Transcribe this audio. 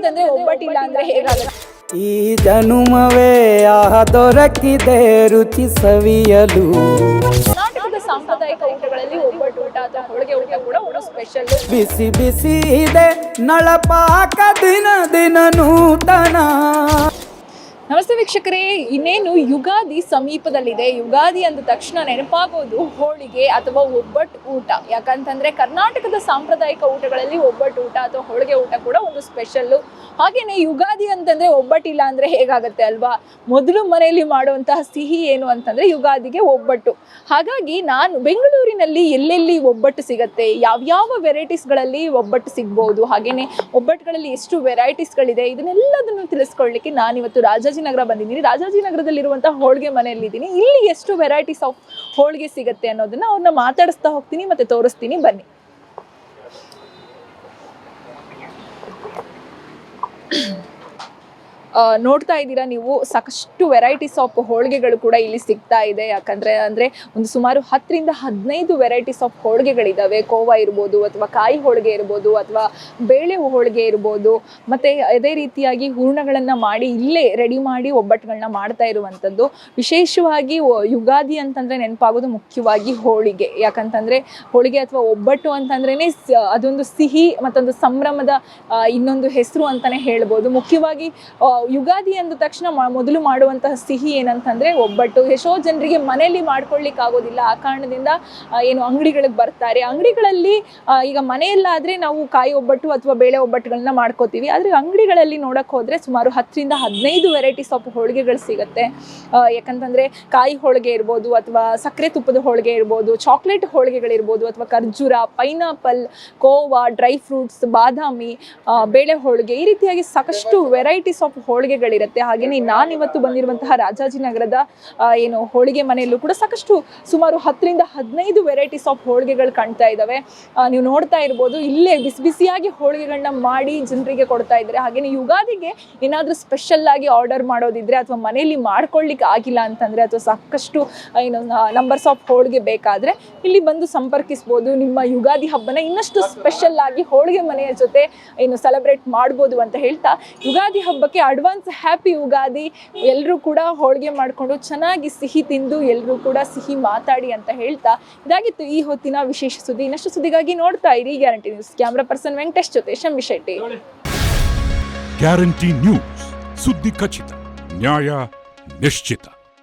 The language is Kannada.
ಅಂತಂದ್ರೆ ಒಬ್ಬಟ್ಟಿಲ್ಲ ಅಂದ್ರೆ ಹೇಗಾಗುತ್ತೆ? ಈ ಜನುಮವೇ ದೊರಕಿದೆ ರುಚಿ ಸವಿಯಲು. ಕರ್ನಾಟಕದ ಸಾಂಪ್ರದಾಯಿಕ ಊಟಗಳಲ್ಲಿ ಒಬ್ಬಟ್ಟು ಊಟ ಅಥವಾ ಹೋಳಿಗೆ ಊಟ ಕೂಡ ಒಂದು ಸ್ಪೆಷಲ್. ಬಿಸಿ ಬಿಸಿ ಇದೆ ನಳಪಾಕ ದಿನ ದಿನ ನೂತನ. ನಮಸ್ತೆ ವೀಕ್ಷಕರೇ, ಇನ್ನೇನು ಯುಗಾದಿ ಸಮೀಪದಲ್ಲಿದೆ. ಯುಗಾದಿ ಅಂದ ತಕ್ಷಣ ನೆನಪಾಗೋದು ಹೋಳಿಗೆ ಅಥವಾ ಒಬ್ಬಟ್ಟು ಊಟ. ಯಾಕಂತಂದ್ರೆ ಕರ್ನಾಟಕದ ಸಾಂಪ್ರದಾಯಿಕ ಊಟಗಳಲ್ಲಿ ಒಬ್ಬಟ್ಟು ಊಟ ಅಥವಾ ಹೋಳಿಗೆ ಊಟ ಕೂಡ ಒಂದು ಸ್ಪೆಷಲ್ಲು. ಹಾಗೇನೆ ಯುಗಾದಿ ಅಂತಂದ್ರೆ ಒಬ್ಬಟ್ಟಿಲ್ಲ ಅಂದ್ರೆ ಹೇಗಾಗತ್ತೆ ಅಲ್ವಾ? ಮೊದಲು ಮನೆಯಲ್ಲಿ ಮಾಡುವಂತಹ ಸಿಹಿ ಏನು ಅಂತಂದ್ರೆ ಯುಗಾದಿಗೆ ಒಬ್ಬಟ್ಟು. ಹಾಗಾಗಿ ನಾನು ಬೆಂಗಳೂರಿನಲ್ಲಿ ಎಲ್ಲೆಲ್ಲಿ ಒಬ್ಬಟ್ಟು ಸಿಗತ್ತೆ, ಯಾವ್ಯಾವ ವೆರೈಟೀಸ್ಗಳಲ್ಲಿ ಒಬ್ಬಟ್ಟು ಸಿಗ್ಬೋದು, ಹಾಗೇನೆ ಒಬ್ಬಟ್ಟುಗಳಲ್ಲಿ ಎಷ್ಟು ವೆರೈಟೀಸ್ಗಳಿದೆ, ಇದನ್ನೆಲ್ಲದನ್ನು ತಿಳಿಸ್ಕೊಳ್ಳಿಕ್ಕೆ ನಾನಿವತ್ತು ರಾಜಾಜಿನಗರ ಬಂದಿದ್ದೀನಿ. ರಾಜಾಜಿನಗರದಲ್ಲಿರುವಂತಹ ಹೋಳಿಗೆ ಮನೆಯಲ್ಲಿದ್ದೀನಿ. ಇಲ್ಲಿ ಎಷ್ಟು ವೆರೈಟೀಸ್ ಆಫ್ ಹೋಳಿಗೆ ಸಿಗುತ್ತೆ ಅನ್ನೋದನ್ನ ಅವ್ರನ್ನ ಮಾತಾಡಿಸ್ತಾ ಹೋಗ್ತೀನಿ ಮತ್ತೆ ತೋರಿಸ್ತೀನಿ, ಬನ್ನಿ. ನೋಡ್ತಾ ಇದ್ದೀರಾ ನೀವು, ಸಾಕಷ್ಟು ವೆರೈಟೀಸ್ ಆಫ್ ಹೋಳಿಗೆಗಳು ಕೂಡ ಇಲ್ಲಿ ಸಿಗ್ತಾ ಇದೆ. ಯಾಕಂದರೆ ಒಂದು ಸುಮಾರು 10ರಿಂದ 15 ವೆರೈಟೀಸ್ ಆಫ್ ಹೋಳಿಗೆಗಳಿದ್ದಾವೆ. ಕೋವಾ ಇರ್ಬೋದು, ಅಥವಾ ಕಾಯಿ ಹೋಳಿಗೆ ಇರ್ಬೋದು, ಅಥವಾ ಬೇಳೆ ಹೋಳಿಗೆ ಇರ್ಬೋದು. ಮತ್ತು ಅದೇ ರೀತಿಯಾಗಿ ಹೂರ್ಣಗಳನ್ನು ಮಾಡಿ ಇಲ್ಲೇ ರೆಡಿ ಮಾಡಿ ಒಬ್ಬಟ್ಟುಗಳನ್ನ ಮಾಡ್ತಾ ಇರುವಂಥದ್ದು. ವಿಶೇಷವಾಗಿ ಯುಗಾದಿ ಅಂತಂದರೆ ನೆನಪಾಗೋದು ಮುಖ್ಯವಾಗಿ ಹೋಳಿಗೆ. ಯಾಕಂತಂದರೆ ಹೋಳಿಗೆ ಅಥವಾ ಒಬ್ಬಟ್ಟು ಅಂತಂದ್ರೇ ಅದೊಂದು ಸಿಹಿ ಮತ್ತೊಂದು ಸಂಭ್ರಮದ ಇನ್ನೊಂದು ಹೆಸರು ಅಂತಲೇ ಹೇಳ್ಬೋದು. ಮುಖ್ಯವಾಗಿ ಯುಗಾದಿ ಅಂದ ತಕ್ಷಣ ಮೊದಲು ಮಾಡುವಂತಹ ಸಿಹಿ ಏನಂತಂದ್ರೆ ಒಬ್ಬಟ್ಟು. ಎಷ್ಟೋ ಜನರಿಗೆ ಮನೆಯಲ್ಲಿ ಮಾಡ್ಕೊಳ್ಳಿಕ್ಕೆ ಆಗೋದಿಲ್ಲ. ಆ ಕಾರಣದಿಂದ ಏನು ಅಂಗಡಿಗಳಿಗೆ ಬರ್ತಾರೆ. ಅಂಗಡಿಗಳಲ್ಲಿ ಈಗ ಮನೆಯಲ್ಲಾದ್ರೆ ನಾವು ಕಾಯಿ ಒಬ್ಬಟ್ಟು ಅಥವಾ ಬೇಳೆ ಒಬ್ಬಟ್ಟುಗಳನ್ನ ಮಾಡ್ಕೋತೀವಿ. ಆದರೆ ಅಂಗಡಿಗಳಲ್ಲಿ ನೋಡಕ್ ಹೋದ್ರೆ ಸುಮಾರು 10ರಿಂದ 15 ವೆರೈಟೀಸ್ ಆಫ್ ಹೋಳಿಗೆಗಳು ಸಿಗುತ್ತೆ. ಯಾಕಂತಂದ್ರೆ ಕಾಯಿ ಹೋಳಿಗೆ ಇರ್ಬೋದು, ಅಥವಾ ಸಕ್ಕರೆ ತುಪ್ಪದ ಹೋಳಿಗೆ ಇರ್ಬೋದು, ಚಾಕ್ಲೇಟ್ ಹೋಳಿಗೆಗಳಿರ್ಬೋದು, ಅಥವಾ ಖರ್ಜೂರ, ಪೈನಾಪಲ್, ಕೋವಾ, ಡ್ರೈ ಫ್ರೂಟ್ಸ್, ಬಾದಾಮಿ, ಬೇಳೆ ಹೋಳಿಗೆ, ಈ ರೀತಿಯಾಗಿ ಸಾಕಷ್ಟು ವೆರೈಟೀಸ್ ಆಫ್ ಹೋಳಿಗೆಗಳಿರುತ್ತೆ. ಹಾಗೆಯೇ ನಾನಿವತ್ತು ಬಂದಿರುವಂತಹ ರಾಜಾಜಿನಗರದ ಏನು ಹೋಳಿಗೆ ಮನೆಯಲ್ಲೂ ಕೂಡ ಸಾಕಷ್ಟು ಸುಮಾರು 10ರಿಂದ 15 ವೆರೈಟೀಸ್ ಆಫ್ ಹೋಳಿಗೆಗಳು ಕಾಣ್ತಾ ಇದ್ದಾವೆ. ನೀವು ನೋಡ್ತಾ ಇರ್ಬೋದು, ಇಲ್ಲೇ ಬಿಸಿ ಬಿಸಿಯಾಗಿ ಹೋಳಿಗೆಗಳನ್ನ ಮಾಡಿ ಜನರಿಗೆ ಕೊಡ್ತಾ ಇದ್ದಾರೆ. ಹಾಗೆಯೇ ಯುಗಾದಿಗೆ ಏನಾದರೂ ಸ್ಪೆಷಲ್ ಆಗಿ ಆರ್ಡರ್ ಮಾಡೋದಿದ್ರೆ ಅಥವಾ ಮನೆಯಲ್ಲಿ ಮಾಡ್ಕೊಳ್ಳಿಕ್ಕೆ ಆಗಿಲ್ಲ ಅಂತಂದರೆ, ಅಥವಾ ಸಾಕಷ್ಟು ಏನು ನಂಬರ್ಸ್ ಆಫ್ ಹೋಳಿಗೆ ಬೇಕಾದರೆ ಇಲ್ಲಿ ಬಂದು ಸಂಪರ್ಕಿಸ್ಬೋದು. ನಿಮ್ಮ ಯುಗಾದಿ ಹಬ್ಬನ ಇನ್ನಷ್ಟು ಸ್ಪೆಷಲ್ ಆಗಿ ಹೋಳಿಗೆ ಮನೆಯ ಜೊತೆ ಏನು ಸೆಲೆಬ್ರೇಟ್ ಮಾಡ್ಬೋದು ಅಂತ ಹೇಳ್ತಾ, ಯುಗಾದಿ ಹಬ್ಬಕ್ಕೆ ಅಡ್ವಾನ್ಸ್ ಹ್ಯಾಪಿ ಯುಗಾದಿ. ಎಲ್ಲರೂ ಕೂಡ ಹೋಳಿಗೆ ಮಾಡಿಕೊಂಡು ಚೆನ್ನಾಗಿ ಸಿಹಿ ತಿಂದು ಎಲ್ಲರೂ ಕೂಡ ಸಿಹಿ ಮಾತಾಡಿ ಅಂತ ಹೇಳ್ತಾ, ಇದಾಗಿತ್ತು ಈ ಹೊತ್ತಿನ ವಿಶೇಷ ಸುದ್ದಿ. ಇನ್ನಷ್ಟು ಸುದ್ದಿಗಾಗಿ ನೋಡ್ತಾ ಇರಿ guarantee news. Camera person Venkatesh ಜೊತೆ ಶಂಭಿ ಶೆಟ್ಟಿ. ಗ್ಯಾರಂಟಿ ನ್ಯೂಸ್, ಸುದ್ದಿ ಖಚಿತ, ನ್ಯಾಯ ನಿಶ್ಚಿತ.